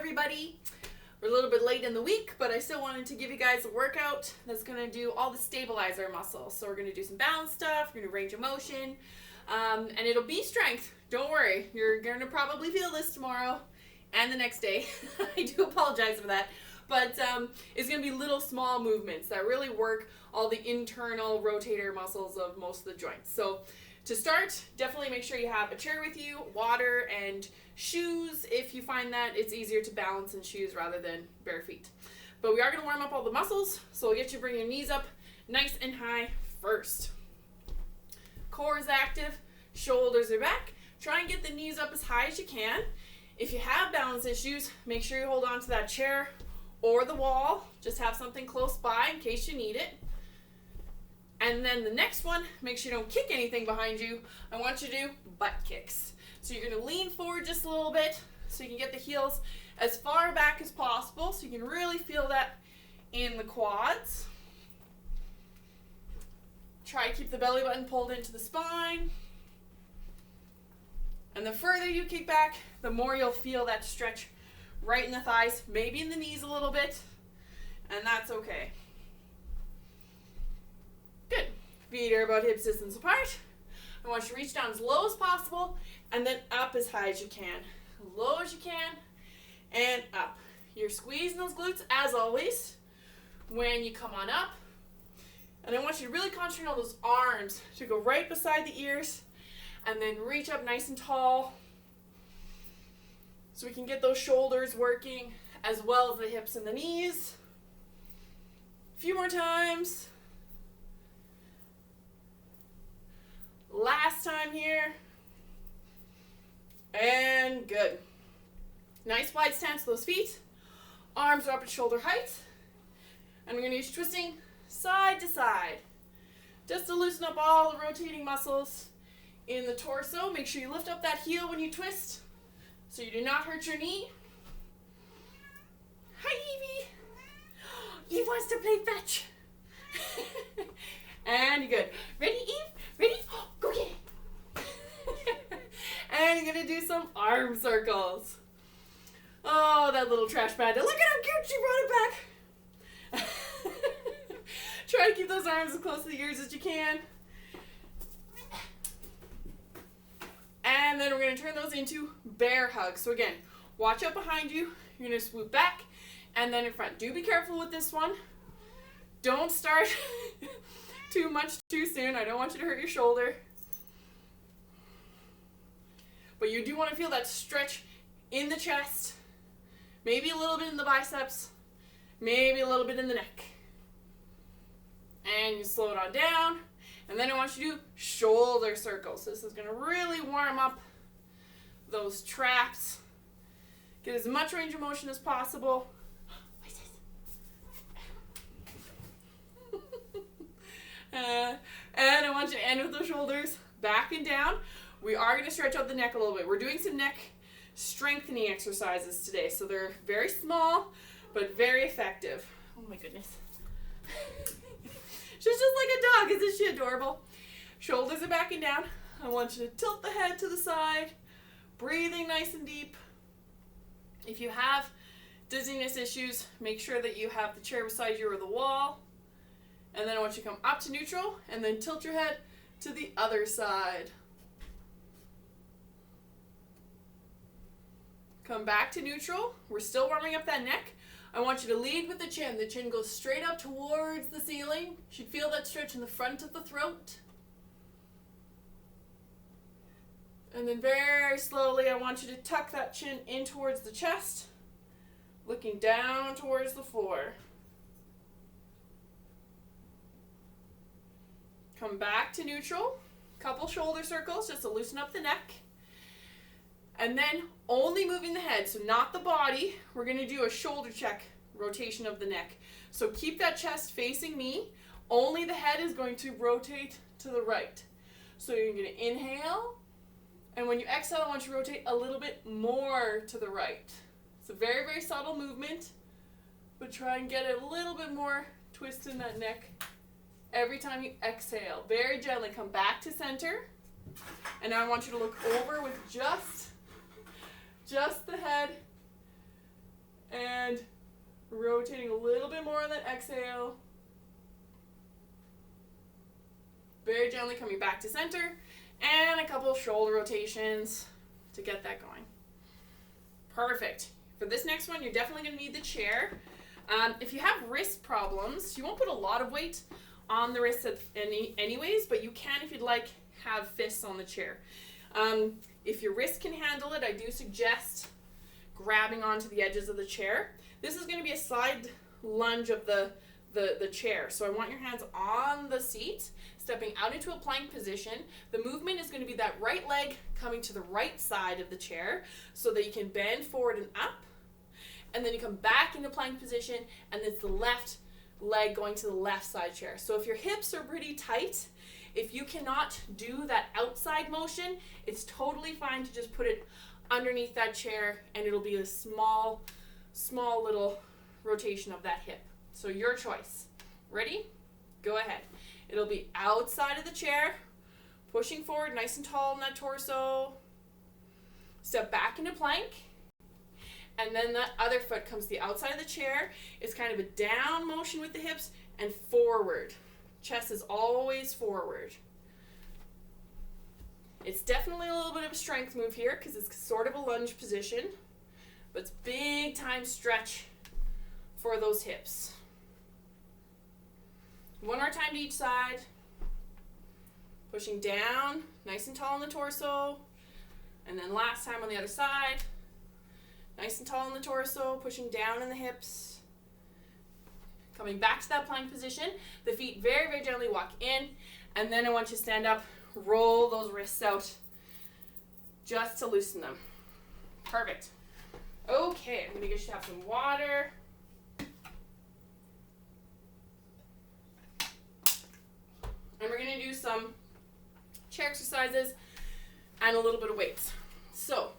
everybody. We're a little bit late in the week, but I still wanted to give you guys a workout that's going to do all the stabilizer muscles. So we're going to do some balance stuff, we're going to range of motion, and it'll be strength. Don't worry, you're going to probably feel this tomorrow and the next day. I do apologize for that. But it's going to be little small movements that really work all the internal rotator muscles of most of the joints. So to start, definitely make sure you have a chair with you, water, and shoes if you find that it's easier to balance in shoes rather than bare feet. But we are going to warm up all the muscles, so we'll get you to bring your knees up nice and high first. Core is active, shoulders are back. Try and get the knees up as high as you can. If you have balance issues, make sure you hold on to that chair or the wall. Just have something close by in case you need it. And then the next one, make sure you don't kick anything behind you. I want you to do butt kicks. So you're going to lean forward just a little bit so you can get the heels as far back as possible so you can really feel that in the quads. Try to keep the belly button pulled into the spine. And the further you kick back, the more you'll feel that stretch right in the thighs, maybe in the knees a little bit, and that's okay. Good. Feet are about hip distance apart. I want you to reach down as low as possible and then up as high as you can. Low as you can and up. You're squeezing those glutes as always when you come on up. And I want you to really concentrate on those arms to go right beside the ears and then reach up nice and tall so we can get those shoulders working as well as the hips and the knees. A few more times. Last time here. And good. Nice wide stance with those feet. Arms are up at shoulder height. And we're going to use twisting side to side. Just to loosen up all the rotating muscles in the torso. Make sure you lift up that heel when you twist so you do not hurt your knee. Hi, Evie. Eve wants to play fetch. And you're good. Ready, Eve? Ready? Go get it. And you're going to do some arm circles. Oh, that little trash bandit. Look at how cute she brought it back. Try to keep those arms as close to the ears as you can. And then we're going to turn those into bear hugs. So again, watch out behind you. You're going to swoop back and then in front. Do be careful with this one. Don't start too much too soon. I don't want you to hurt your shoulder. But you do want to feel that stretch in the chest. Maybe a little bit in the biceps. Maybe a little bit in the neck. And you slow it on down. And then I want you to do shoulder circles. This is going to really warm up those traps. Get as much range of motion as possible. What is this? And I want you to end with those shoulders back and down. We are going to stretch out the neck a little bit. We're doing some neck strengthening exercises today. So they're very small, but very effective. Oh my goodness. She's just like a dog. Isn't she adorable? Shoulders are back and down. I want you to tilt the head to the side. Breathing nice and deep. If you have dizziness issues, make sure that you have the chair beside you or the wall. And then I want you to come up to neutral and then tilt your head to the other side. Come back to neutral. We're still warming up that neck. I want you to lead with the chin. The chin goes straight up towards the ceiling. You should feel that stretch in the front of the throat. And then very slowly, I want you to tuck that chin in towards the chest, looking down towards the floor. Come back to neutral. Couple shoulder circles just to loosen up the neck. And then only moving the head, so not the body. We're going to do a shoulder check rotation of the neck. So keep that chest facing me. Only the head is going to rotate to the right. So you're going to inhale. And when you exhale, I want you to rotate a little bit more to the right. It's a very, very subtle movement. But try and get a little bit more twist in that neck every time you exhale. Very gently come back to center. And now I want you to look over with just the head on that exhale. Very gently coming back to center. And a couple of shoulder rotations to get that going. Perfect. For this next one, you're definitely going to need the chair. If you have wrist problems, you won't put a lot of weight on the wrists anyways, but you can, if you'd like, have fists on the chair. If your wrist can handle it, I do suggest grabbing onto the edges of the chair. This is going to be a side lunge of the chair. So I want your hands on the seat, stepping out into a plank position. The movement is going to be that right leg coming to the right side of the chair so that you can bend forward and up. And then you come back into plank position, and it's the left leg going to the left side chair. So if your hips are pretty tight, if you cannot do that outside motion, it's totally fine to just put it underneath that chair, and it'll be a small little rotation of that hip. So your choice. Ready? Go ahead. It'll be outside of the chair, pushing forward nice and tall in that torso. Step back into plank. And then that other foot comes to the outside of the chair. It's kind of a down motion with the hips and forward. Chest is always forward. It's definitely a little bit of a strength move here because it's sort of a lunge position, but it's big time stretch for those hips. One more time to each side. Pushing down, nice and tall in the torso. And then last time on the other side. Nice and tall in the torso, pushing down in the hips. Coming back to that plank position. The feet very, very gently walk in. And then I want you to stand up, roll those wrists out just to loosen them. Perfect. Okay, I'm going to get you to have some water. And we're going to do some chair exercises and a little bit of weights. So,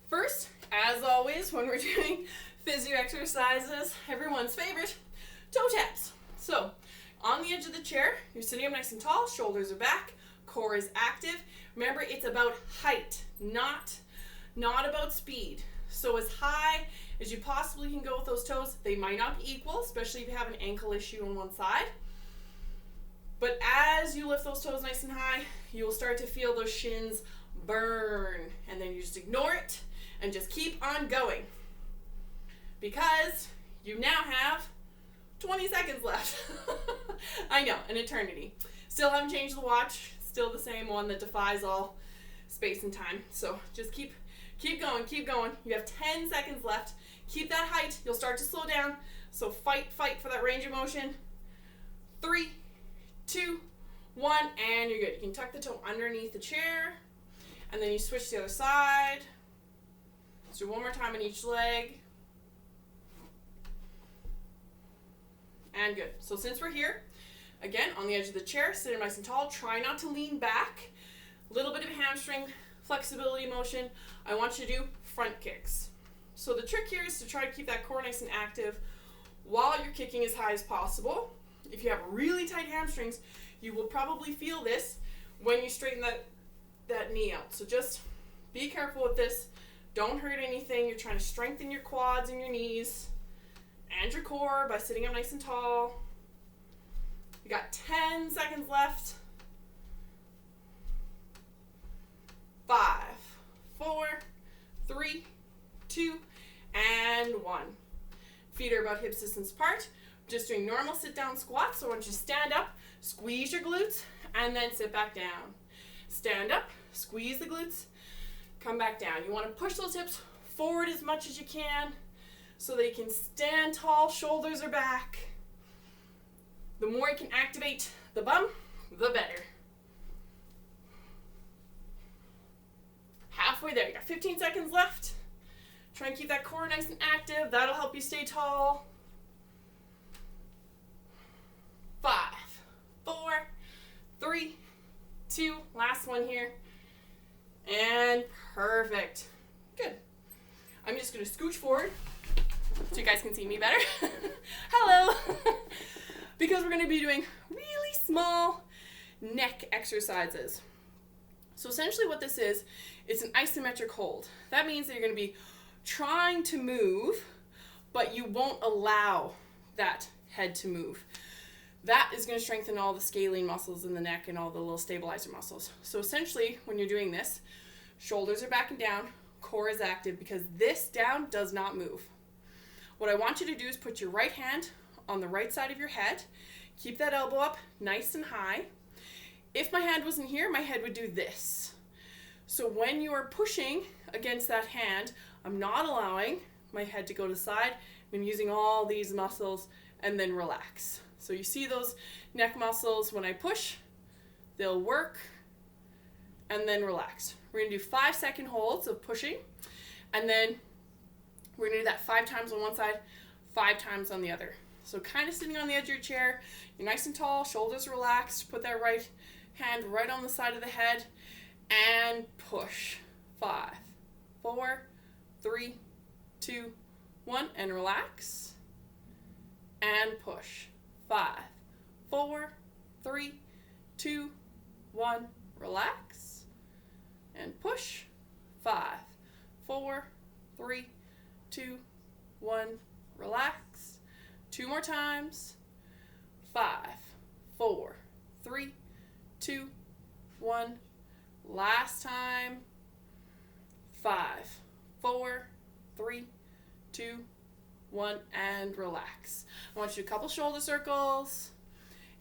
first, as always, when we're doing physio exercises, everyone's favorite, toe taps. So, on the edge of the chair, you're sitting up nice and tall, shoulders are back, core is active. Remember, it's about height, not about speed. So as high as you possibly can go with those toes. They might not be equal, especially if you have an ankle issue on one side. But as you lift those toes nice and high, you will start to feel those shins burn. And then you just ignore it and just keep on going. Because you now have 20 seconds left. I know, an eternity. Still haven't changed the watch. Still the same one that defies all space and time. So just keep going, keep going. You have 10 seconds left. Keep that height. You'll start to slow down. So fight for that range of motion. 3, 2, 1, and you're good. You can tuck the toe underneath the chair, and then you switch to the other side. Let's do one more time on each leg. And good. So since we're here, again, on the edge of the chair, sitting nice and tall, try not to lean back. A little bit of hamstring flexibility motion. I want you to do front kicks. So the trick here is to try to keep that core nice and active while you're kicking as high as possible. If you have really tight hamstrings, you will probably feel this when you straighten that knee out. So just be careful with this. Don't hurt anything. You're trying to strengthen your quads and your knees and your core by sitting up nice and tall. You got 10 seconds left. 5, 4, 3, 2, and 1. Feet are about hip distance apart. Just doing normal sit down squats. So I want you to stand up, squeeze your glutes, and then sit back down. Stand up, squeeze the glutes, come back down. You want to push those hips forward as much as you can so that you can stand tall, shoulders are back. The more you can activate the bum, the better. Halfway there. You got 15 seconds left. Try and keep that core nice and active. That'll help you stay tall. 5, 4, 3, 2, last one here. And perfect. Good. I'm just going to scooch forward so you guys can see me better. Hello. Because we're going to be doing really small neck exercises. So essentially what this is, it's an isometric hold. That means that you're going to be trying to move, but you won't allow that head to move. That is going to strengthen all the scalene muscles in the neck and all the little stabilizer muscles. So essentially, when you're doing this, shoulders are back and down, core is active because this down does not move. What I want you to do is put your right hand on the right side of your head. Keep that elbow up nice and high. If my hand wasn't here, my head would do this. So when you are pushing against that hand, I'm not allowing my head to go to the side. I'm using all these muscles and then relax. So you see those neck muscles when I push, they'll work and then relax. We're going to do 5-second holds of pushing, and then we're going to do that 5 times on one side, 5 times on the other. So kind of sitting on the edge of your chair, you're nice and tall, shoulders relaxed, put that right hand right on the side of the head, and push. 5, 4, 3, 2, 1, and relax, and push. 5, 4, 3, 2, 1, relax, and push. 5, 4, 3, 2, 1, relax. 2 more times. 5, 4, 3, 2, 1. Last time. 5, 4, 3, 2, 1, and relax. I want you to do a couple shoulder circles.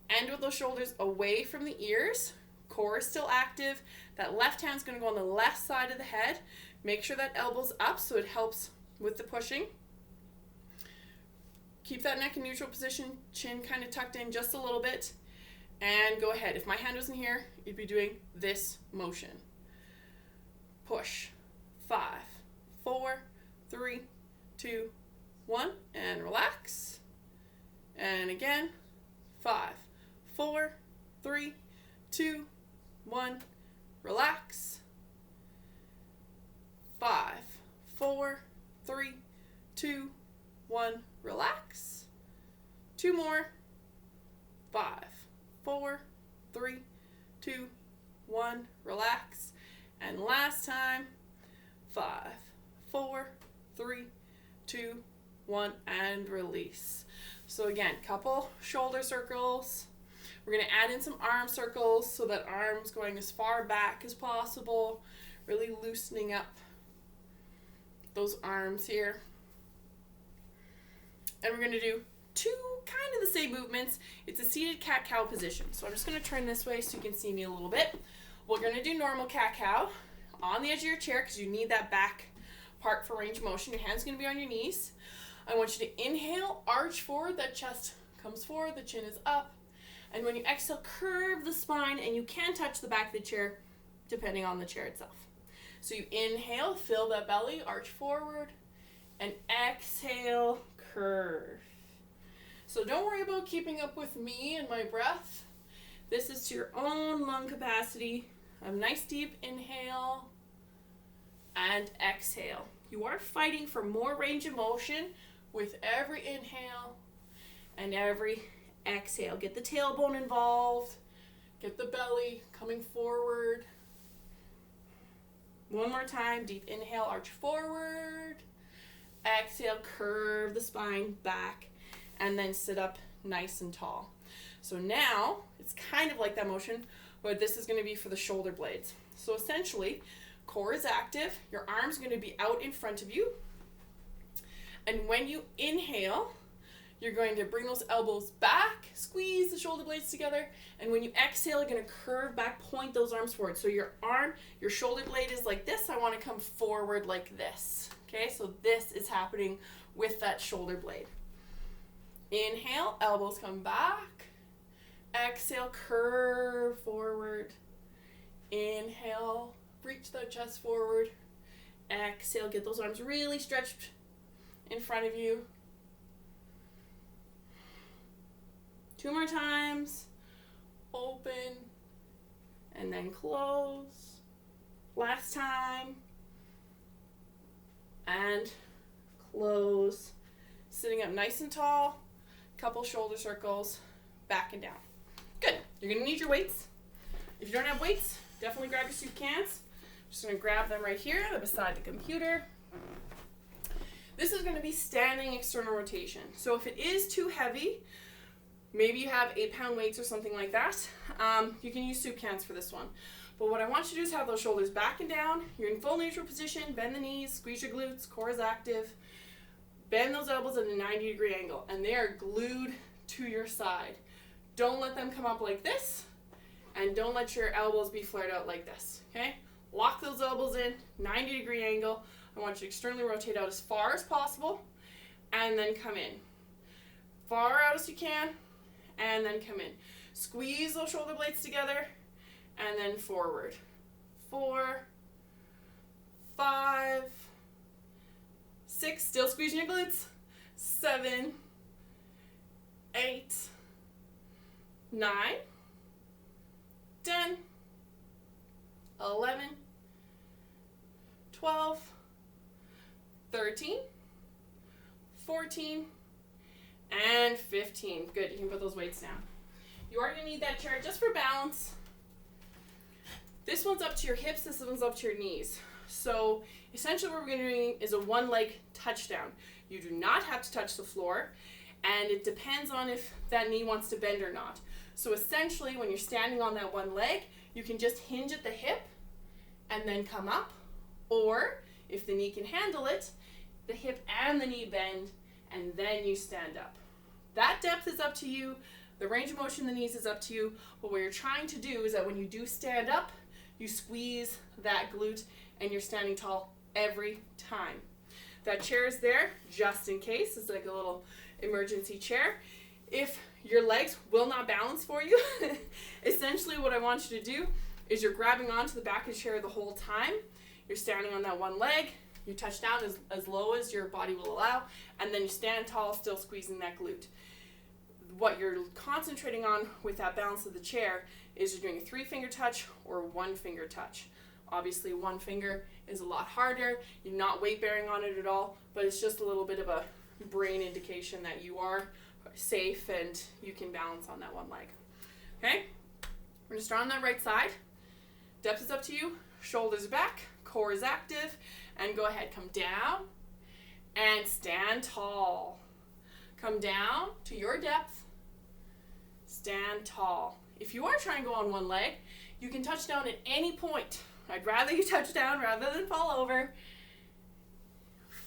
End with those shoulders away from the ears. Core is still active. That left hand's going to go on the left side of the head. Make sure that elbow's up so it helps with the pushing. Keep that neck in neutral position, chin kind of tucked in just a little bit, and go ahead. If my hand wasn't here, you'd be doing this motion. Push. 5, 4, 3, 2, 1, and relax. And again, 5, 4, 3, 2, 1, relax. 5, 4, 3, 2, 1, relax. 2 more. 5, 4, 3, 2, 1, relax. And last time. 5, 4, 3, 2, 1, and release. So again, couple shoulder circles. We're going to add in some arm circles so that arms going as far back as possible, really loosening up those arms here. And we're going to do 2 kind of the same movements. It's a seated cat-cow position. So I'm just going to turn this way so you can see me a little bit. We're going to do normal cat-cow on the edge of your chair because you need that back part for range of motion. Your hand's going to be on your knees. I want you to inhale, arch forward, that chest comes forward, the chin is up. And when you exhale, curve the spine, and you can touch the back of the chair depending on the chair itself. So you inhale, fill that belly, arch forward, and exhale, curve. So don't worry about keeping up with me and my breath. This is to your own lung capacity. A nice deep inhale and exhale. You are fighting for more range of motion with every inhale and every exhale. Get the tailbone involved. Get the belly coming forward. One more time. Deep inhale, arch forward. Exhale, curve the spine back. And then sit up nice and tall. So now, it's kind of like that motion, but this is going to be for the shoulder blades. So essentially, core is active. Your arm's going to be out in front of you. And when you inhale, you're going to bring those elbows back, squeeze the shoulder blades together, and when you exhale, you're going to curve back, point those arms forward. So your arm, your shoulder blade is like this. I want to come forward like this. Okay, so this is happening with that shoulder blade. Inhale, elbows come back. Exhale, curve forward. Inhale, reach that chest forward. Exhale, get those arms really stretched in front of you. 2 more times. Open and then close. Last time. And close. Sitting up nice and tall. Couple shoulder circles. Back and down. Good. You're going to need your weights. If you don't have weights, definitely grab your soup cans. Just going to grab them right here. They're beside the computer. This is going to be standing external rotation. So if it is too heavy, maybe you have 8-pound weights or something like that, you can use soup cans for this one. But what I want you to do is have those shoulders back and down. You're in full neutral position. Bend the knees, squeeze your glutes, core is active. Bend those elbows at a 90-degree angle, and they are glued to your side. Don't let them come up like this, and don't let your elbows be flared out like this, okay? Lock those elbows in, 90-degree angle. I want you to externally rotate out as far as possible, and then come in. Far out as you can, and then come in. Squeeze those shoulder blades together, and then forward. 4, 5, 6, still squeezing your glutes. 7, 8, 9, 10, 11, 12, 13, 14, and 15. Good, you can put those weights down. You are going to need that chair just for balance. This one's up to your hips, this one's up to your knees. So essentially what we're going to be doing is a one-leg touchdown. You do not have to touch the floor, and it depends on if that knee wants to bend or not. So essentially when you're standing on that one leg, you can just hinge at the hip and then come up, or if the knee can handle it, the hip and the knee bend, and then you stand up. That depth is up to you. The range of motion in the knees is up to you. But what you're trying to do is that when you do stand up, you squeeze that glute and you're standing tall every time. That chair is there just in case. It's like a little emergency chair. If your legs will not balance for you, essentially what I want you to do is you're grabbing onto the back of the chair the whole time. You're standing on that one leg. You touch down as low as your body will allow, and then you stand tall, still squeezing that glute. What you're concentrating on with that balance of the chair is you're doing a 3-finger touch or 1-finger touch. Obviously, 1 finger is a lot harder. You're not weight bearing on it at all, but it's just a little bit of a brain indication that you are safe and you can balance on that one leg. Okay? We're going to start on that right side. Depth is up to you. Shoulders back. Core is active. And go ahead. Come down and stand tall. Come down to your depth. Stand tall. If you are trying to go on one leg, you can touch down at any point. I'd rather you touch down rather than fall over.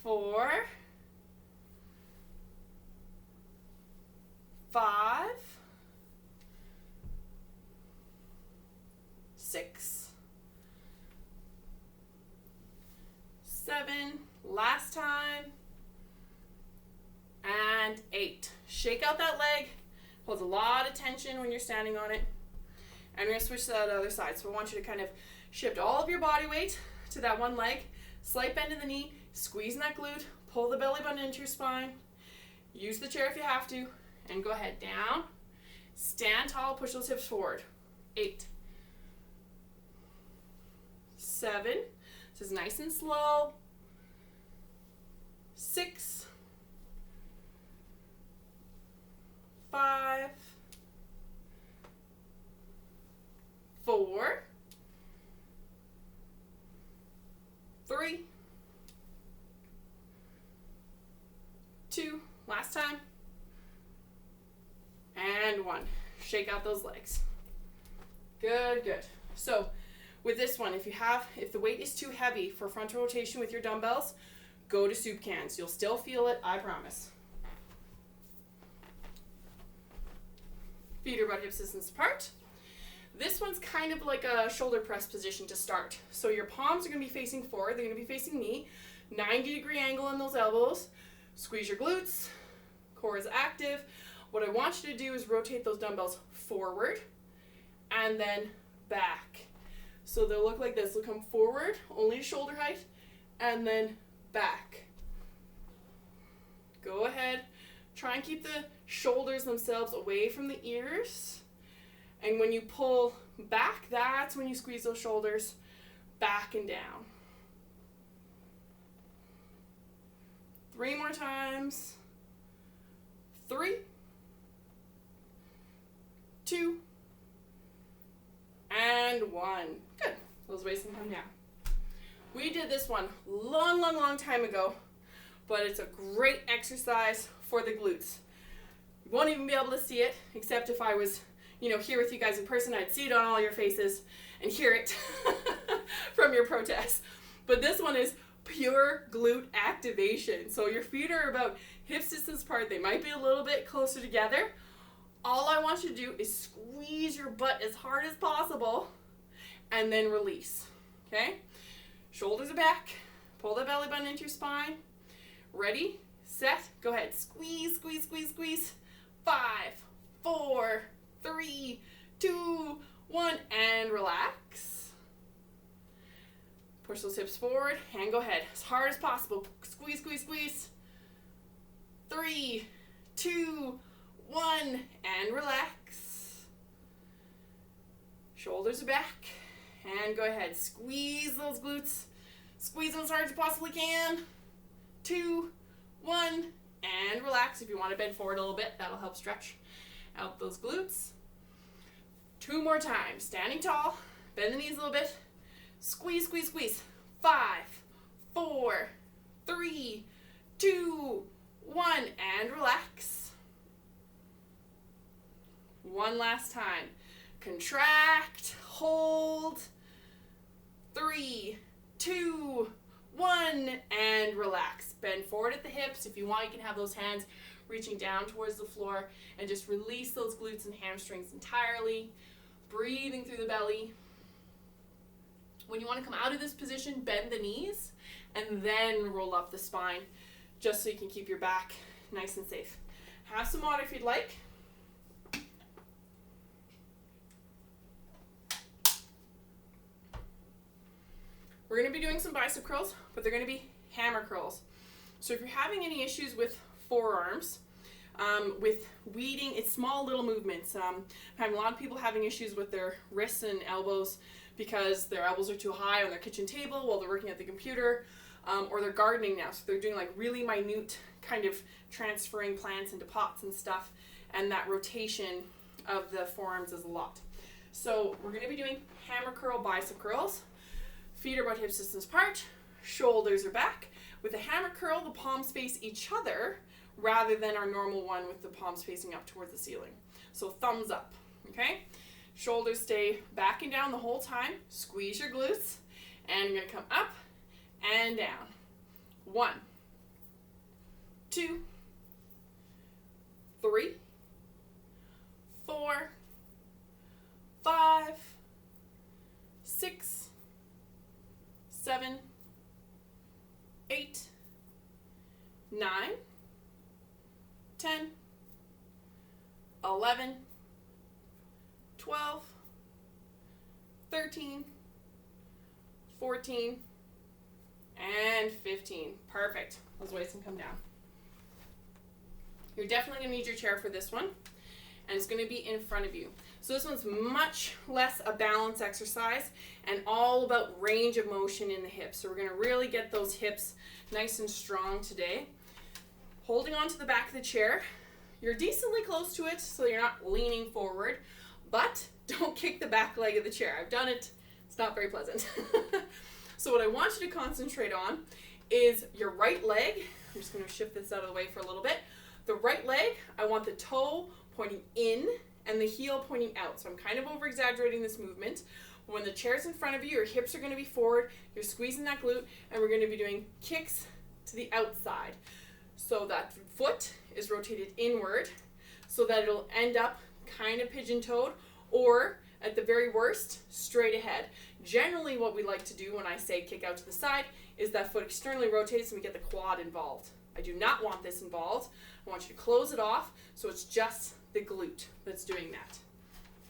4, 5, 6, 7, last time, and 8. Shake out that leg. Holds a lot of tension when you're standing on it. And we're going to switch to that other side. So I want you to kind of shift all of your body weight to that one leg. Slight bend in the knee. Squeeze in that glute. Pull the belly button into your spine. Use the chair if you have to. And go ahead. Down. Stand tall. Push those hips forward. 8. 7. This is nice and slow. 6. 5. 4. 3. 2. Last time. And 1. Shake out those legs. Good, good. So with this one, if the weight is too heavy for frontal rotation with your dumbbells, go to soup cans. You'll still feel it, I promise. Feet are butt hips distance apart. This one's kind of like a shoulder press position to start. So your palms are going to be facing forward. They're going to be facing me. 90-degree angle in those elbows. Squeeze your glutes. Core is active. What I want you to do is rotate those dumbbells forward and then back. So they'll look like this. They'll come forward, only to shoulder height, and then back. Go ahead. Try and keep the shoulders themselves away from the ears. And when you pull back, that's when you squeeze those shoulders back and down. 3 more times. 3, 2, and 1. Good. Those weights can come down. We did this one long time ago but it's a great exercise for the glutes. You won't even be able to see it, except if I was, here with you guys in person, I'd see it on all your faces and hear it from your protests. But this one is pure glute activation. So your feet are about hips distance apart. They might be a little bit closer together. All I want you to do is squeeze your butt as hard as possible and then release. Okay? Shoulders are back. Pull the belly button into your spine. Ready, set, go ahead. Squeeze, squeeze, squeeze, squeeze. 5, 4, 3, 2, 1, and relax. Push those hips forward and go ahead as hard as possible. Squeeze, squeeze, squeeze. 3, 2, 1, and relax. Shoulders are back. And go ahead, squeeze those glutes. Squeeze them as hard as you possibly can. 2, 1, and relax. If you want to bend forward a little bit, that'll help stretch out those glutes. 2 more times. Standing tall. Bend the knees a little bit. Squeeze, squeeze, squeeze. 5, 4, 3, 2, 1, and relax. 1 last time. Contract, hold. 3, 2, 1, and relax. Bend forward at the hips. If you want, you can have those hands reaching down towards the floor and just release those glutes and hamstrings entirely. Breathing through the belly. When you want to come out of this position, bend the knees and then roll up the spine just so you can keep your back nice and safe. Have some water if you'd like. We're going to be doing some bicep curls, but they're going to be hammer curls. So if you're having any issues with forearms, with weeding, it's small little movements. I'm having a lot of people having issues with their wrists and elbows because their elbows are too high on their kitchen table while they're working at the computer, or they're gardening now. So they're doing like really minute kind of transferring plants into pots and stuff, and that rotation of the forearms is a lot. So we're going to be doing hammer curl bicep curls. Feet are about hips distance apart, shoulders are back. With a hammer curl, the palms face each other rather than our normal one with the palms facing up towards the ceiling. So thumbs up, okay? Shoulders stay back and down the whole time. Squeeze your glutes, and you're gonna come up and down. 1, 2, 3, 4, 5, 6, 7, 8, 9, 10, 11, 12, 13, 14, and 15. Perfect. Those weights can come down. You're definitely going to need your chair for this one, and it's going to be in front of you. So this one's much less a balance exercise and all about range of motion in the hips. So we're going to really get those hips nice and strong today. Holding on to the back of the chair. You're decently close to it, so you're not leaning forward, but don't kick the back leg of the chair. I've done it. It's not very pleasant. So what I want you to concentrate on is your right leg. I'm just going to shift this out of the way for a little bit. The right leg, I want the toe pointing in and the heel pointing out. So I'm kind of over exaggerating this movement. When the chair's in front of you, your hips are going to be forward, you're squeezing that glute, and we're going to be doing kicks to the outside. So that foot is rotated inward so that it'll end up kind of pigeon-toed, or at the very worst, straight ahead. Generally what we like to do when I say kick out to the side is that foot externally rotates and we get the quad involved. I do not want this involved. I want you to close it off so it's just the glute that's doing that.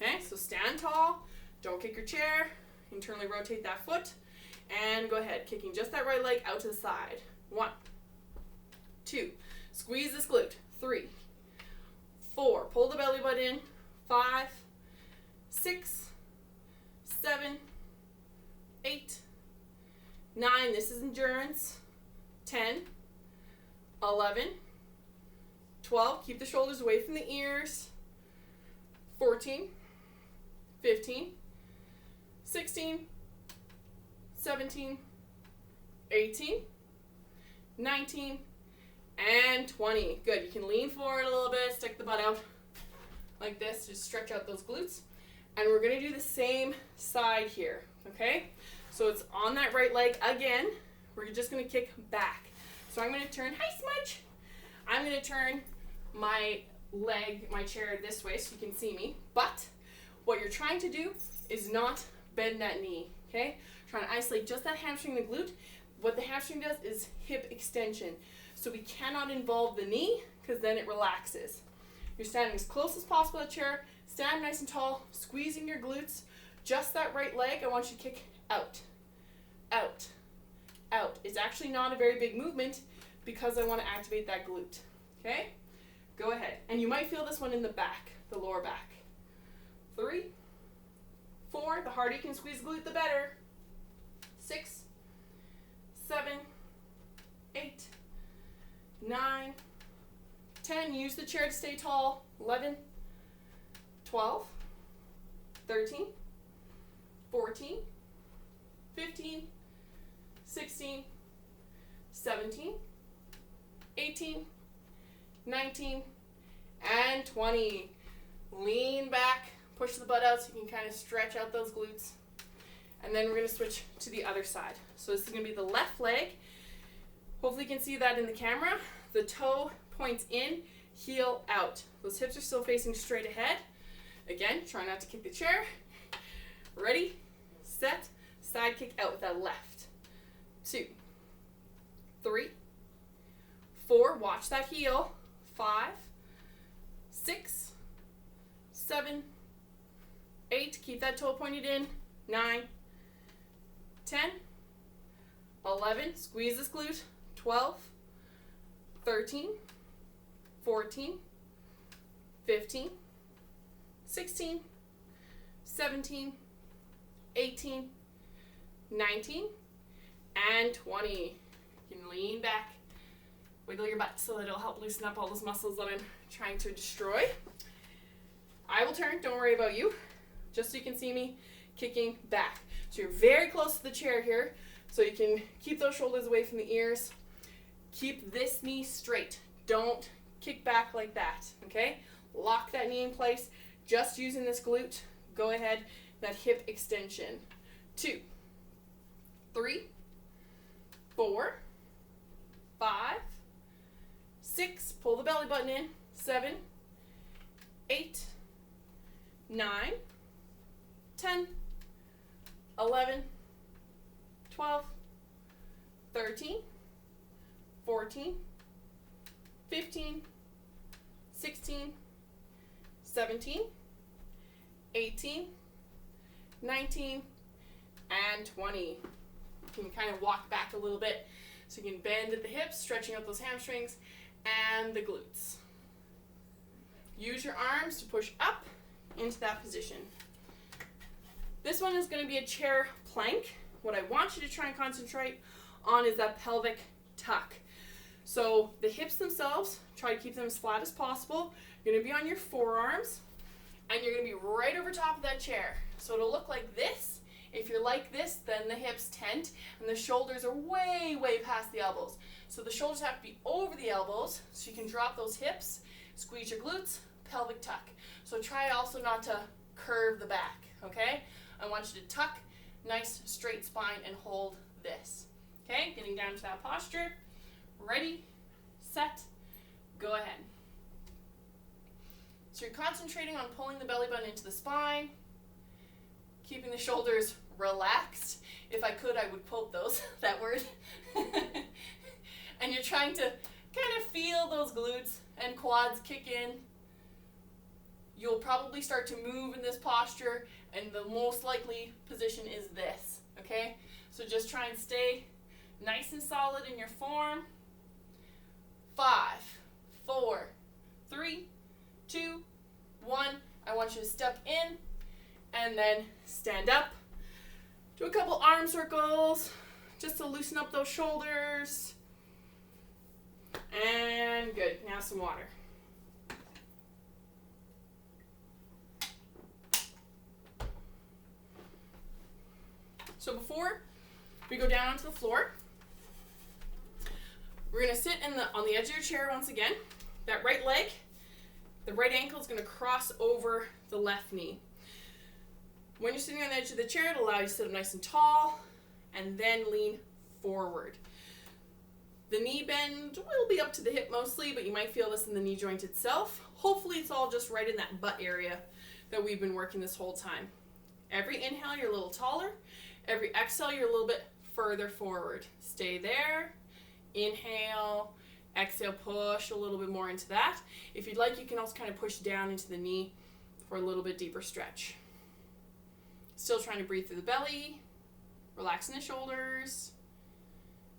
Okay, so stand tall, don't kick your chair, internally rotate that foot, and go ahead, kicking just that right leg out to the side. 1, 2, squeeze this glute. 3, 4, pull the belly button in. 5, 6, 7, 8, 9, this is endurance. 10, 11, 12, keep the shoulders away from the ears. 14, 15, 16, 17, 18, 19, and 20. Good. You can lean forward a little bit, stick the butt out like this, just stretch out those glutes. And we're going to do the same side here, okay? So it's on that right leg again. We're just going to kick back. So I'm going to turn, hi Smudge. I'm going to turn my leg, my chair this way so you can see me. But what you're trying to do is not bend that knee, okay? Trying to isolate just that hamstring and the glute. What the hamstring does is hip extension. So we cannot involve the knee because then it relaxes. You're standing as close as possible to the chair. Stand nice and tall, squeezing your glutes. Just that right leg, I want you to kick out, out, out. It's actually not a very big movement because I want to activate that glute, okay? Go ahead. And you might feel this one in the back, the lower back. 3, 4, the harder you can squeeze the glute, the better. 6, 7, 8, 9, 10. Use the chair to stay tall. 11, 12, 13, 14, 15, 16, 17, 18, 19, and 20. Lean back, push the butt out so you can kind of stretch out those glutes. And then we're going to switch to the other side. So this is going to be the left leg. Hopefully you can see that in the camera. The toe points in, heel out. Those hips are still facing straight ahead. Again, try not to kick the chair. Ready, set, side kick out with that left. 2, 3, 4, watch that heel. 5, 6, 7, 8, keep that toe pointed in. 9, 10, 11, squeeze this glute. 12, 13, 14, 15, 16, 17, 18, 19, and 20. You can lean back, wiggle your butt so that it'll help loosen up all those muscles that I'm trying to destroy. I will turn, don't worry about you, just so you can see me kicking back. So you're very close to the chair here, so you can keep those shoulders away from the ears. Keep this knee straight. Don't kick back like that, okay? Lock that knee in place. Just using this glute. Go ahead, that hip extension. 2, 3, 4, 5, 6, pull the belly button in. 7, 8, 9, 10, 11, 12, 13, 14, 15, 16, 17, 18, 19, and 20. You can kind of walk back a little bit so you can bend at the hips, stretching out those hamstrings and the glutes. Use your arms to push up into that position. This one is going to be a chair plank. What I want you to try and concentrate on is that pelvic tuck. So the hips themselves, try to keep them as flat as possible. You're going to be on your forearms, and you're going to be right over top of that chair. So it'll look like this. If you're like this, then the hips tent, and the shoulders are way, way past the elbows. So the shoulders have to be over the elbows, so you can drop those hips, squeeze your glutes, pelvic tuck. So try also not to curve the back, okay? I want you to tuck, nice straight spine, and hold this. Okay, getting down to that posture. Ready, set, go ahead. So you're concentrating on pulling the belly button into the spine, keeping the shoulders relaxed. If I could, I would quote those, that word. And you're trying to kind of feel those glutes and quads kick in. You'll probably start to move in this posture, and the most likely position is this, okay? So just try and stay nice and solid in your form. 5, 4, 3, 2, 1. I want you to step in and then stand up. Do a couple arm circles just to loosen up those shoulders. And good. Now some water. So before we go down onto the floor, We're going to sit on the edge of your chair once again. That right leg, the right ankle is going to cross over the left knee. When you're sitting on the edge of the chair, it'll allow you to sit up nice and tall and then lean forward. The knee bend will be up to the hip mostly, but you might feel this in the knee joint itself. Hopefully it's all just right in that butt area that we've been working this whole time. Every inhale, you're a little taller. Every exhale, you're a little bit further forward. Stay there. Inhale. Exhale, push a little bit more into that. If you'd like, you can also kind of push down into the knee for a little bit deeper stretch. Still trying to breathe through the belly. Relaxing the shoulders.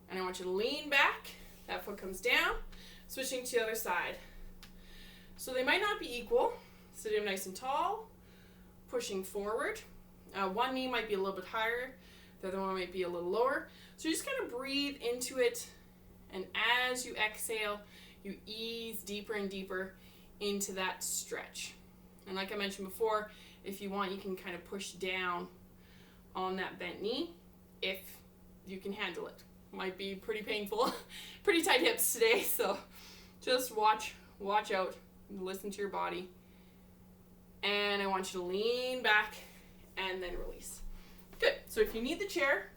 And I want you to lean back. That foot comes down. Switching to the other side. So they might not be equal. Sitting up nice and tall. Pushing forward. One knee might be a little bit higher. The other one might be a little lower. So you just kind of breathe into it. And as you exhale, you ease deeper and deeper into that stretch. And like I mentioned before, if you want, you can kind of push down on that bent knee if you can handle it. Might be pretty painful. Pretty tight hips today, so just watch out. Listen to your body. And I want you to lean back and then release. Good. So if you need the chair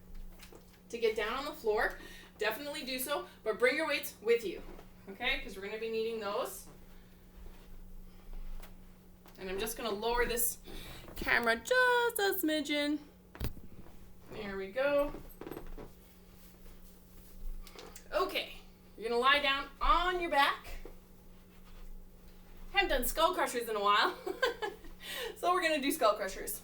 to get down on the floor, definitely do so, but bring your weights with you, okay? Because we're going to be needing those. And I'm just going to lower this camera just a smidgen. There we go. Okay, you're going to lie down on your back. Haven't done skull crushers in a while, so we're going to do skull crushers.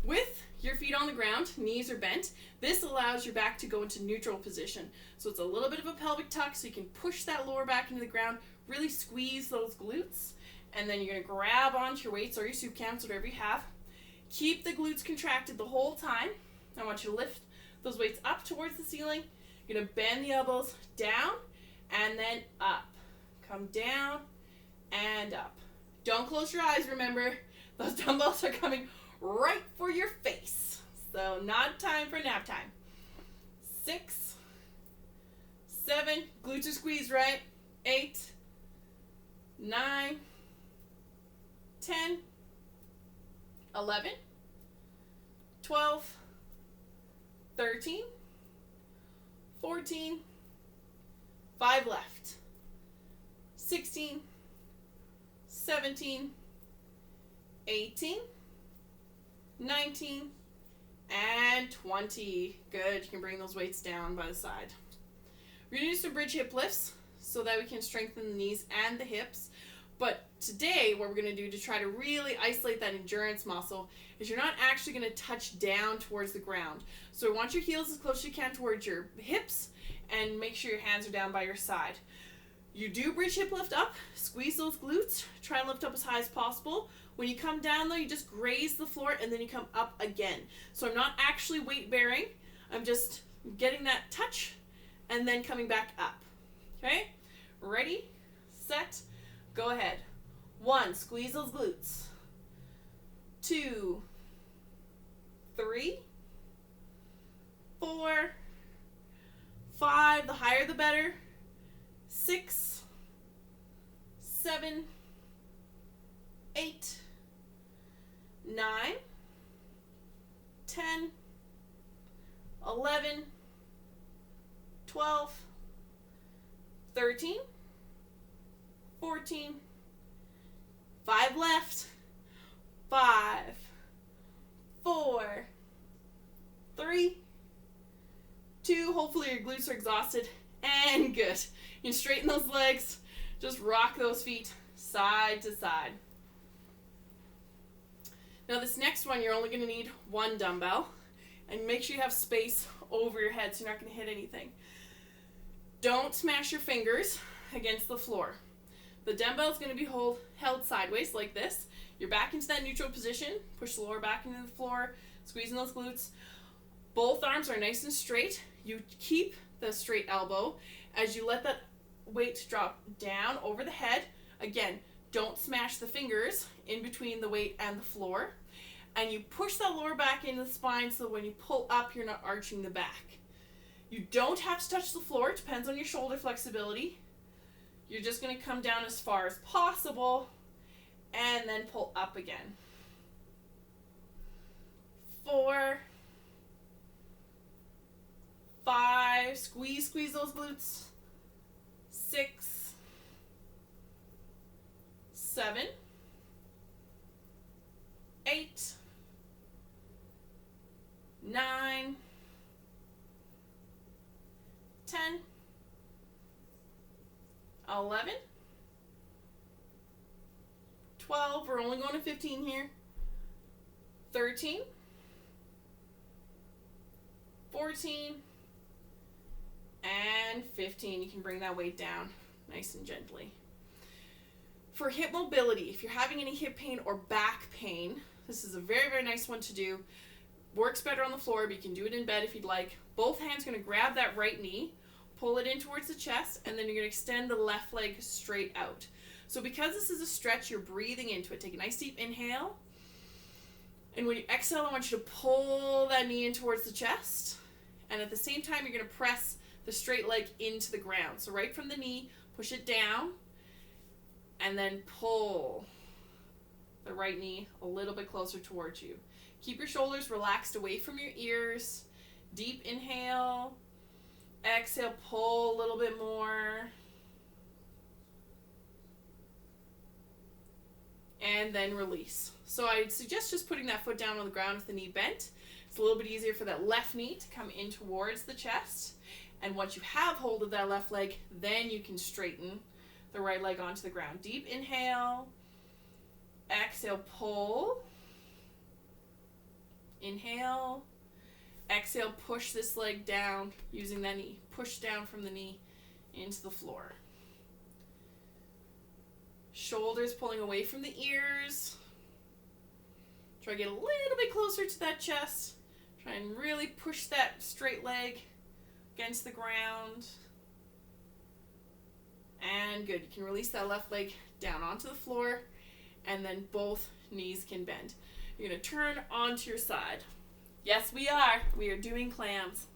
With your feet on the ground, knees are bent. This allows your back to go into neutral position. So it's a little bit of a pelvic tuck, so you can push that lower back into the ground, really squeeze those glutes, and then you're going to grab onto your weights or your soup cans, whatever you have. Keep the glutes contracted the whole time. I want you to lift those weights up towards the ceiling. You're going to bend the elbows down and then up. Come down and up. Don't close your eyes, remember. Those dumbbells are coming right for your face. So not time for nap time. 6, 7, glutes are squeezed, right? 8, 9, 10, 11, 12, 13, 14, 5 left, 16, 17, 18, 19, and 20. Good. You can bring those weights down by the side. We're going to do some bridge hip lifts so that we can strengthen the knees and the hips. But today, what we're going to do to try to really isolate that endurance muscle is you're not actually going to touch down towards the ground. So I want your heels as close as you can towards your hips and make sure your hands are down by your side. You do bridge hip lift up, squeeze those glutes, try and lift up as high as possible. When you come down though, you just graze the floor and then you come up again. So I'm not actually weight bearing, I'm just getting that touch and then coming back up. Okay? Ready, set, go ahead. 1, squeeze those glutes. 2, 3, 4, 5, the higher the better. 6, 7, 8, 9, 10, 11, 12, 13, 14, 5 left, 5, 4, 3, 2, hopefully your glutes are exhausted, and good. You can straighten those legs, just rock those feet side to side. Now this next one, you're only going to need 1 dumbbell, and make sure you have space over your head so you're not going to hit anything. Don't smash your fingers against the floor. The dumbbell is going to be held sideways like this. You're back into that neutral position. Push the lower back into the floor, squeezing those glutes. Both arms are nice and straight. You keep the straight elbow as you let that weight drop down over the head. Again, don't smash the fingers in between the weight and the floor. And you push that lower back into the spine so when you pull up, you're not arching the back. You don't have to touch the floor. It depends on your shoulder flexibility. You're just going to come down as far as possible and then pull up again. 4, 5, squeeze those glutes. 6, 7, 8, 9, 10, 11, 12, we're only going to 15 here, 13, 14, and 15. You can bring that weight down nice and gently. For hip mobility, if you're having any hip pain or back pain, this is a very, very nice one to do. Works better on the floor, but you can do it in bed if you'd like. Both hands going to grab that right knee, pull it in towards the chest, and then you're going to extend the left leg straight out. So because this is a stretch, you're breathing into it. Take a nice deep inhale. And when you exhale, I want you to pull that knee in towards the chest. And at the same time, you're going to press the straight leg into the ground. So right from the knee, push it down, and then pull the right knee a little bit closer towards you. Keep your shoulders relaxed away from your ears. Deep inhale. Exhale, pull a little bit more. And then release. So I'd suggest just putting that foot down on the ground with the knee bent. It's a little bit easier for that left knee to come in towards the chest. And once you have hold of that left leg, then you can straighten the right leg onto the ground. Deep inhale. Exhale, pull. Inhale. Exhale, push this leg down using that knee. Push down from the knee into the floor. Shoulders pulling away from the ears. Try to get a little bit closer to that chest. Try and really push that straight leg against the ground. And good. You can release that left leg down onto the floor, and then both knees can bend. You're going to turn onto your side. Yes, we are. We are doing clams.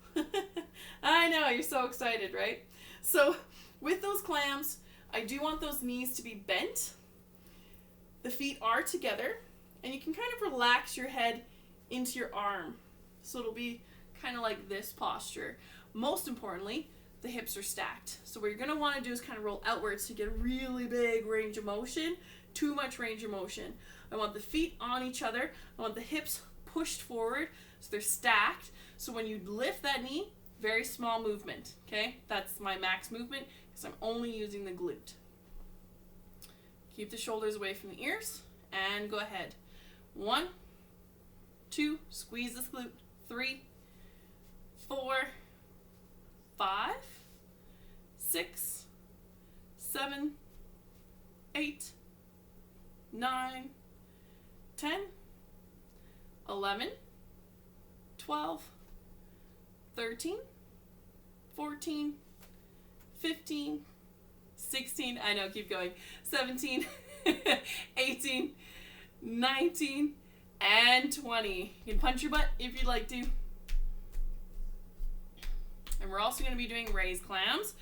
I know, you're so excited, right? So with those clams, I do want those knees to be bent. The feet are together, and you can kind of relax your head into your arm. So it'll be kind of like this posture. Most importantly, the hips are stacked. So what you're going to want to do is kind of roll outwards to get a really big range of motion. Too much range of motion. I want the feet on each other. I want the hips pushed forward so they're stacked. So when you lift that knee, very small movement. Okay? That's my max movement because I'm only using the glute. Keep the shoulders away from the ears and go ahead. 1, 2, squeeze this glute. 3, 4, 5, 6, 7, 8, 9, 10, 11, 12, 13, 14, 15, 16, I know, keep going, 17, 18, 19, and 20. You can punch your butt if you'd like to. And we're also going to be doing raised clams.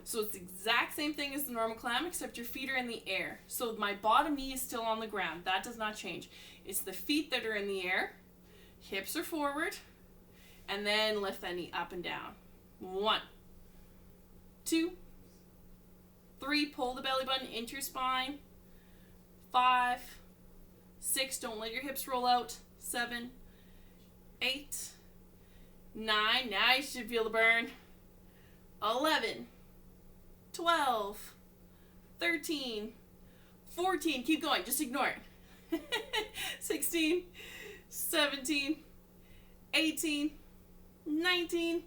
So it's the exact same thing as the normal clam, except your feet are in the air. So my bottom knee is still on the ground. That does not change. It's the feet that are in the air. Hips are forward. And then lift that knee up and down. 1, 2, 3. Pull the belly button into your spine. 5, 6. Don't let your hips roll out. 7, 8, 9. Now you should feel the burn. 11, 12, 13, 14. Keep going. Just ignore it. 16, 17, 18, 19,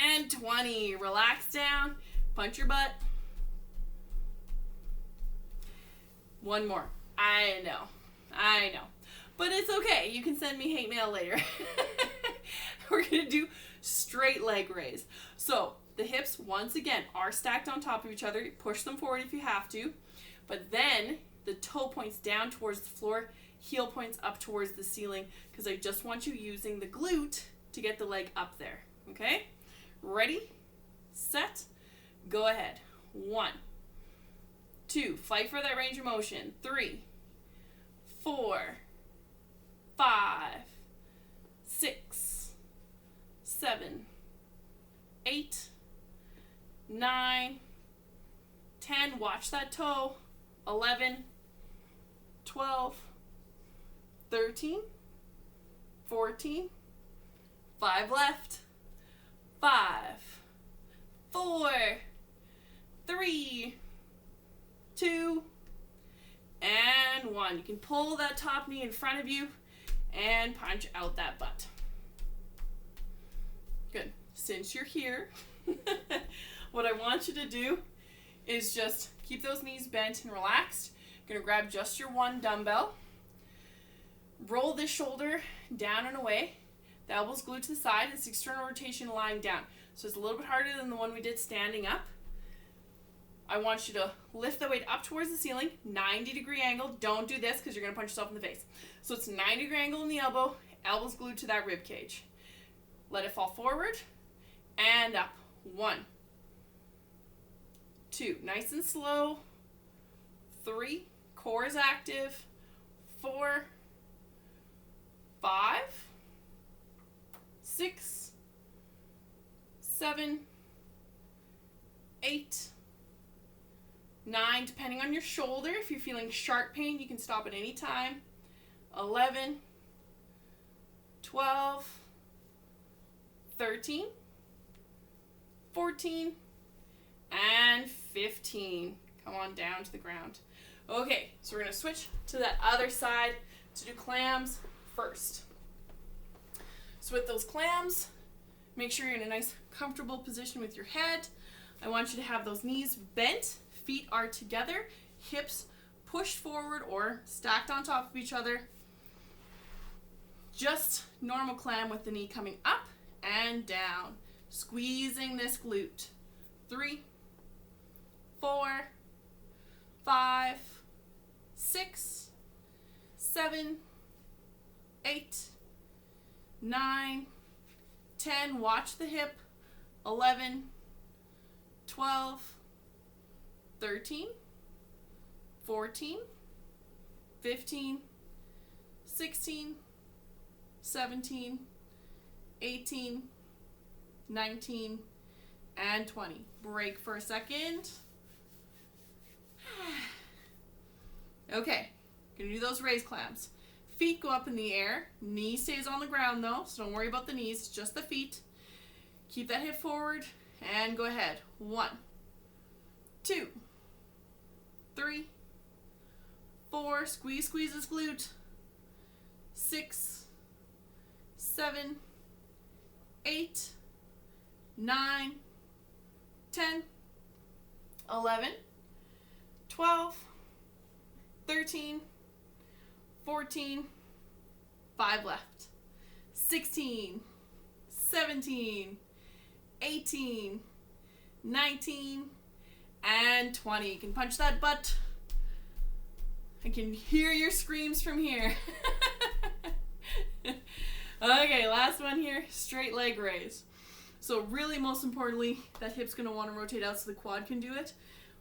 and 20. Relax down. Punch your butt. One more. I know. But it's okay. You can send me hate mail later. We're going to do straight leg raise. So the hips, once again, are stacked on top of each other. Push them forward if you have to. But then the toe points down towards the floor, heel points up towards the ceiling, because I just want you using the glute to get the leg up there. Okay? Ready, set, go ahead. 1, 2, fight for that range of motion. 3, 4, 5, 6, 7, 8, 9, 10. Watch that toe. 11, 12, 13, 14, 5 left. 5, 4, 3, 2, and 1. You can pull that top knee in front of you and punch out that butt. Good. Since you're here, what I want you to do is just keep those knees bent and relaxed. You're going to grab just your one dumbbell. Roll this shoulder down and away. The elbow's glued to the side. It's external rotation lying down. So it's a little bit harder than the one we did standing up. I want you to lift the weight up towards the ceiling, 90-degree angle. Don't do this because you're going to punch yourself in the face. So it's 90-degree angle in the elbow. Elbow's glued to that rib cage. Let it fall forward and up. 1, 2, nice and slow. 3, core is active. 4, 5, 6, 7, 8, 9, depending on your shoulder. If you're feeling sharp pain, you can stop at any time. 11, 12, 13, 14, and 15. Come on down to the ground. Okay, so we're going to switch to that other side to do clams first. So with those clams, make sure you're in a nice comfortable position with your head. I want you to have those knees bent, feet are together, hips pushed forward or stacked on top of each other. Just normal clam with the knee coming up and down, squeezing this glute. 3, 4, 5, 6, 7, 8, 9, 10. Watch the hip. 11, 12, 13, 14, 15, 16, 17, 18, 19, and 20. Break for a second. Okay, gonna do those raised clams. Feet go up in the air. Knee stays on the ground though, so don't worry about the knees, just the feet. Keep that hip forward and go ahead. 1, 2, 3, 4, squeeze this glute. 6, 7, 8, 9, 10, 11, 12, 13, 14, 5 left. 16, 17, 18, 19, and 20. You can punch that butt. I can hear your screams from here. Okay, last one here, straight leg raise. So really, most importantly, that hip's gonna wanna rotate out so the quad can do it.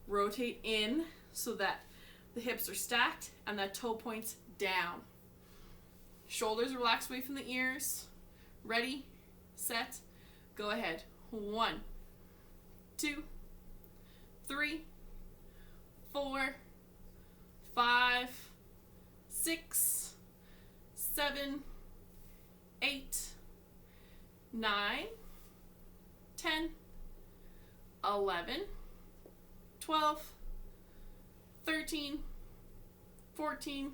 Rotate in so that the hips are stacked and that toe points down. Shoulders relax away from the ears. Ready, set, go ahead. 1, 2, 3, 4, 5, 6, 7, 8, 9, 10, 11, 12, 13, 14,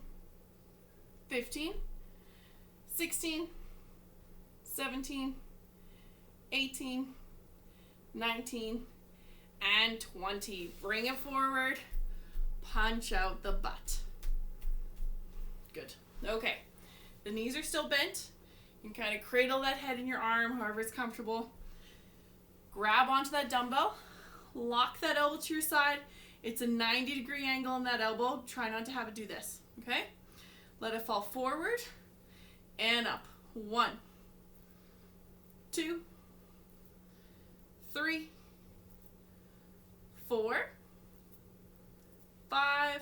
15, 16, 17, 18, 19, and 20. Bring it forward. Punch out the butt. Good. Okay. The knees are still bent. You can kind of cradle that head in your arm, however it's comfortable. Grab onto that dumbbell. Lock that elbow to your side. It's a 90-degree angle in that elbow. Try not to have it do this. Okay? Let it fall forward and up. 1, 2, 3, 4, 5,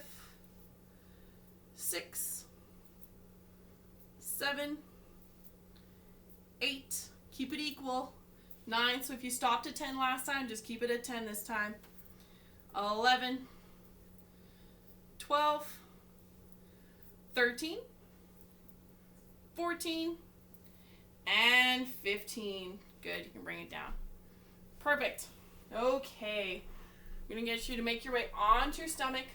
6, 7, 8. Keep it equal. 9. So if you stopped at 10 last time, just keep it at 10 this time. 11, 12, 13, 14, and 15. Good. You can bring it down. Perfect. Okay. I'm going to get you to make your way onto your stomach.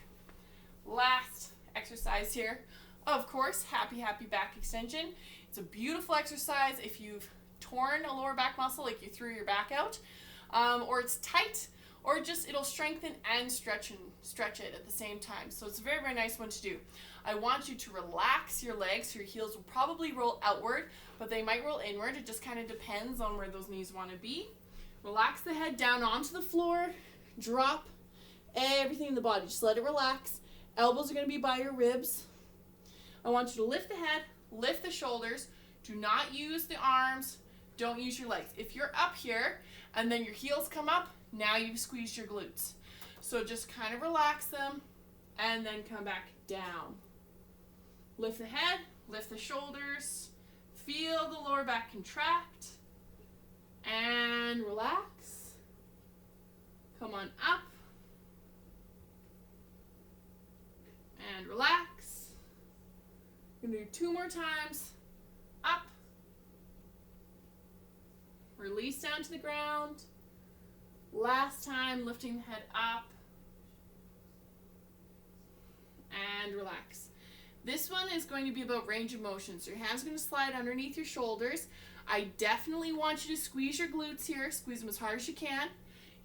Last exercise here. Of course, happy back extension. It's a beautiful exercise if you've torn a lower back muscle, like you threw your back out, or it's tight, or just it'll strengthen and stretch it at the same time. So it's a very, very nice one to do. I want you to relax your legs. So your heels will probably roll outward, but they might roll inward. It just kind of depends on where those knees want to be. Relax the head down onto the floor. Drop everything in the body. Just let it relax. Elbows are going to be by your ribs. I want you to lift the head, lift the shoulders. Do not use the arms. Don't use your legs. If you're up here and then your heels come up, now you've squeezed your glutes. So just kind of relax them and then come back down. Lift the head, lift the shoulders. Feel the lower back contract and relax. Come on up and relax. We're going to do 2 more times. Up. Release down to the ground. Last time, lifting the head up. And relax. This one is going to be about range of motion. So your hand's going to slide underneath your shoulders. I definitely want you to squeeze your glutes here. Squeeze them as hard as you can.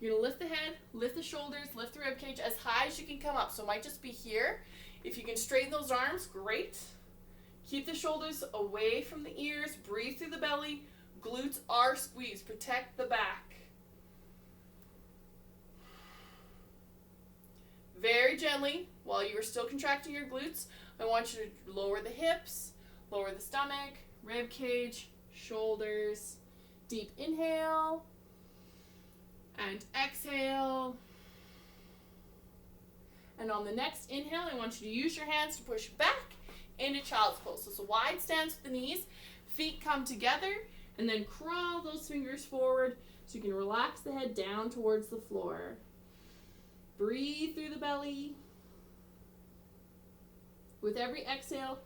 You're going to lift the head, lift the shoulders, lift the rib cage as high as you can come up. So it might just be here. If you can straighten those arms, great. Keep the shoulders away from the ears. Breathe through the belly. Glutes are squeezed. Protect the back. Very gently, while you are still contracting your glutes, I want you to lower the hips, lower the stomach, rib cage, shoulders. Deep inhale and exhale. And on the next inhale, I want you to use your hands to push back into child's pose. So it's a wide stance with the knees. Feet come together and then crawl those fingers forward so you can relax the head down towards the floor. Breathe through the belly. With every exhale,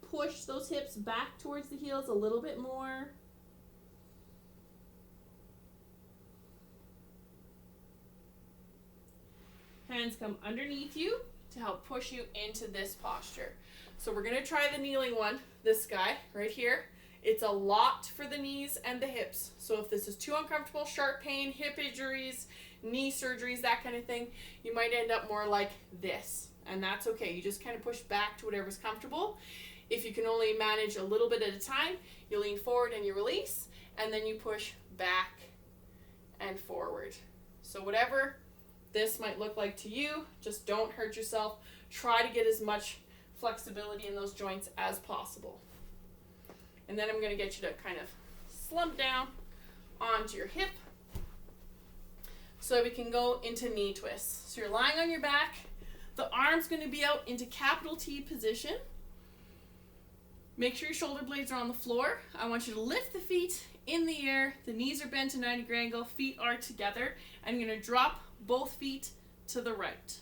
push those hips back towards the heels a little bit more. Hands come underneath you to help push you into this posture. So we're going to try the kneeling one, this guy right here. It's a lot for the knees and the hips. So if this is too uncomfortable, sharp pain, hip injuries, knee surgeries, that kind of thing, you might end up more like this. And that's okay. You just kind of push back to whatever's comfortable. If you can only manage a little bit at a time, you lean forward and you release, and then you push back and forward. So whatever this might look like to you, just don't hurt yourself. Try to get as much flexibility in those joints as possible. And then I'm going to get you to kind of slump down onto your hip so we can go into knee twists. So you're lying on your back. The arm's going to be out into capital T position. Make sure your shoulder blades are on the floor. I want you to lift the feet in the air. The knees are bent to 90-degree angle. Feet are together. I'm going to drop both feet to the right.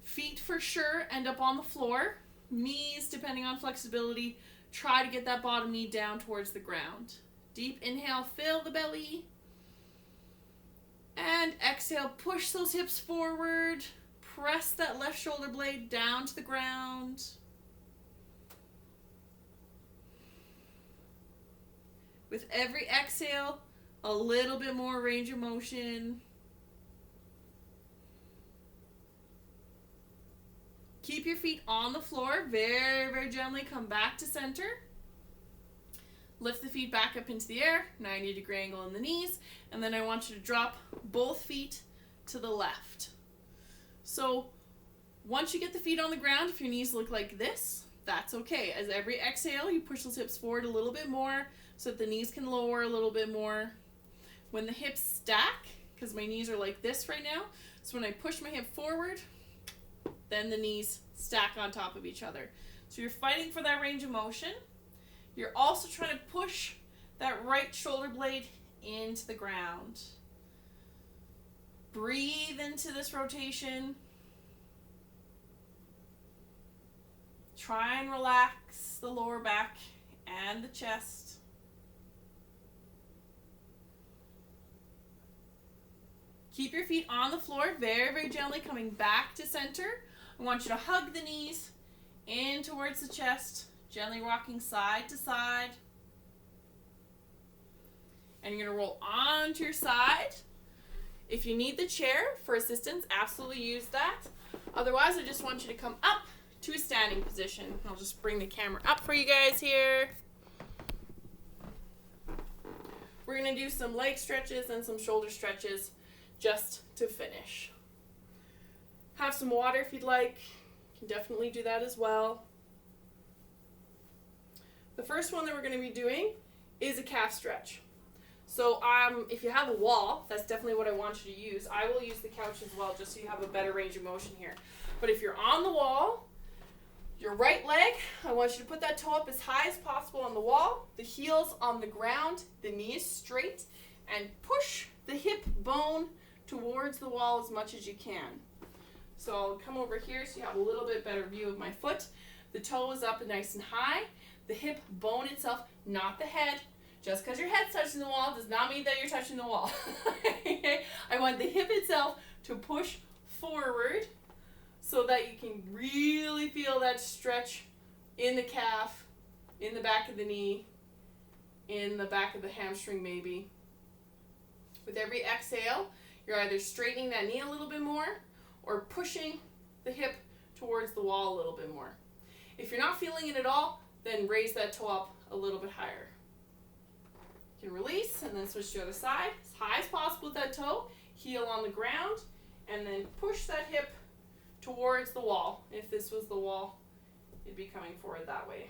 Feet for sure end up on the floor. Knees, depending on flexibility, try to get that bottom knee down towards the ground. Deep inhale, fill the belly. And exhale, push those hips forward. Press that left shoulder blade down to the ground. With every exhale, a little bit more range of motion. Keep your feet on the floor. Very, very gently come back to center. Lift the feet back up into the air, 90-degree angle in the knees, and then I want you to drop both feet to the left. So once you get the feet on the ground, if your knees look like this, that's okay. As every exhale, you push those hips forward a little bit more so that the knees can lower a little bit more. when the hips stack, because my knees are like this right now, so when I push my hip forward, then the knees stack on top of each other. So you're fighting for that range of motion. You're also trying to push that right shoulder blade into the ground. Breathe into this rotation. Try and relax the lower back and the chest. Keep your feet on the floor, very, very gently coming back to center. I want you to hug the knees in towards the chest, gently rocking side to side. And you're going to roll onto your side. If you need the chair for assistance, absolutely use that. Otherwise, I just want you to come up to a standing position. I'll just bring the camera up for you guys here. We're going to do some leg stretches and some shoulder stretches just to finish. Have some water if you'd like. You can definitely do that as well. The first one that we're going to be doing is a calf stretch. So if you have a wall, that's definitely what I want you to use. I will use the couch as well, just so you have a better range of motion here. But if you're on the wall, your right leg, I want you to put that toe up as high as possible on the wall, the heels on the ground, the knees straight, and push the hip bone towards the wall as much as you can. So I'll come over here so you have a little bit better view of my foot. The toe is up and nice and high. The hip bone itself, not the head. Just because your head's touching the wall does not mean that you're touching the wall. I want the hip itself to push forward so that you can really feel that stretch in the calf, in the back of the knee, in the back of the hamstring maybe. With every exhale, you're either straightening that knee a little bit more or pushing the hip towards the wall a little bit more. If you're not feeling it at all, then raise that toe up a little bit higher. You can release and then switch to the other side as high as possible with that toe, heel on the ground, and then push that hip towards the wall. If this was the wall, it'd be coming forward that way.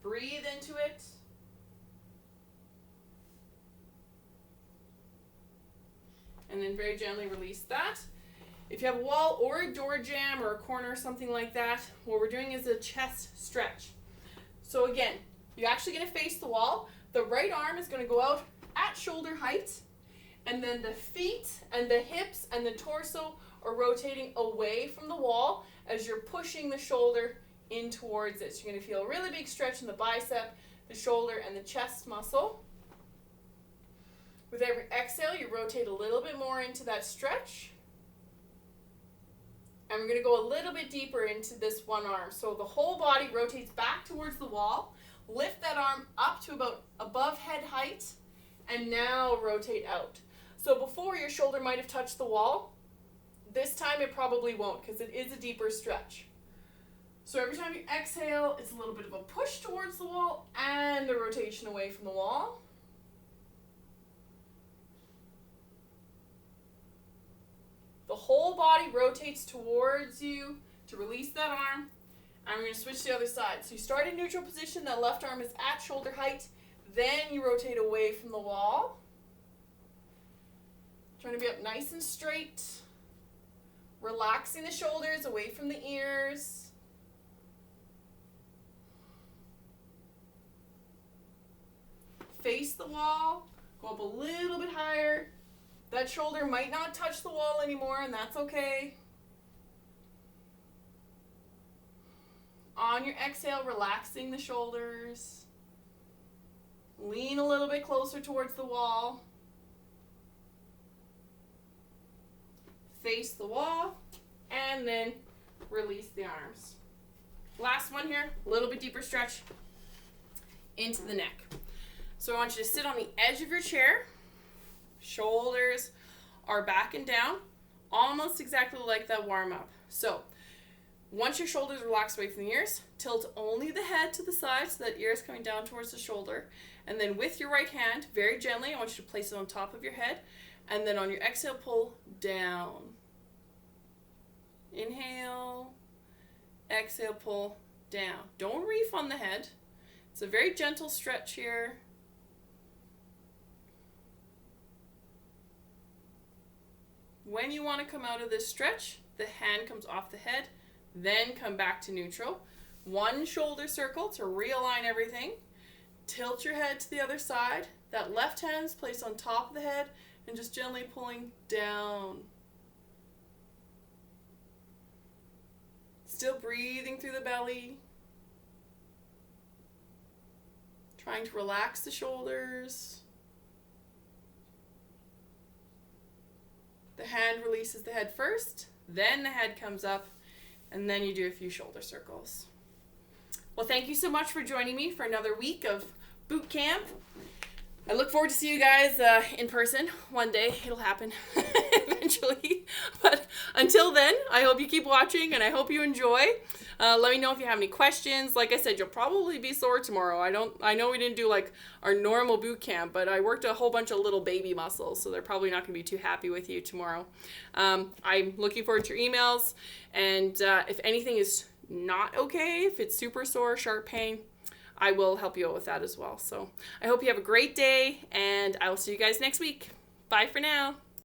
Breathe into it. And then very gently release that. If you have a wall or a door jamb or a corner or something like that, what we're doing is a chest stretch. So again, you're actually going to face the wall. The right arm is going to go out at shoulder height, and then the feet and the hips and the torso are rotating away from the wall as you're pushing the shoulder in towards it. So you're going to feel a really big stretch in the bicep, the shoulder, and the chest muscle. With every exhale, you rotate a little bit more into that stretch. And we're going to go a little bit deeper into this one arm. So the whole body rotates back towards the wall. Lift that arm up to about above head height. And now rotate out. So before, your shoulder might have touched the wall. This time it probably won't, because it is a deeper stretch. So every time you exhale, it's a little bit of a push towards the wall and a rotation away from the wall. The whole body rotates towards you to release that arm. And we're going to switch to the other side. So you start in neutral position, that left arm is at shoulder height. Then you rotate away from the wall. Trying to be up nice and straight. Relaxing the shoulders away from the ears. Face the wall. Go up a little bit higher. That shoulder might not touch the wall anymore, and that's okay. On your exhale, relaxing the shoulders. Lean a little bit closer towards the wall. Face the wall, and then release the arms. Last one here, a little bit deeper stretch into the neck. So I want you to sit on the edge of your chair. Shoulders are back and down, almost exactly like that warm up. So once your shoulders relax away from the ears, tilt only the head to the side so that ear is coming down towards the shoulder. And then with your right hand, very gently, I want you to place it on top of your head. And then on your exhale, pull down. Inhale, exhale, pull down. Don't reef on the head. It's a very gentle stretch here. When you want to come out of this stretch, the hand comes off the head, then come back to neutral. One shoulder circle to realign everything. Tilt your head to the other side. That left hand's placed on top of the head and just gently pulling down. Still breathing through the belly. Trying to relax the shoulders. The hand releases the head first, then the head comes up, and then you do a few shoulder circles. Well, thank you so much for joining me for another week of boot camp. I look forward to see you guys in person one day. It'll happen eventually. But until then, I hope you keep watching and I hope you enjoy. Let me know if you have any questions. Like I said, you'll probably be sore tomorrow. I know we didn't do like our normal boot camp, but I worked a whole bunch of little baby muscles, so they're probably not going to be too happy with you tomorrow. I'm looking forward to your emails. And if anything is not okay, if it's super sore, sharp pain, I will help you out with that as well. So I hope you have a great day, and I will see you guys next week. Bye for now.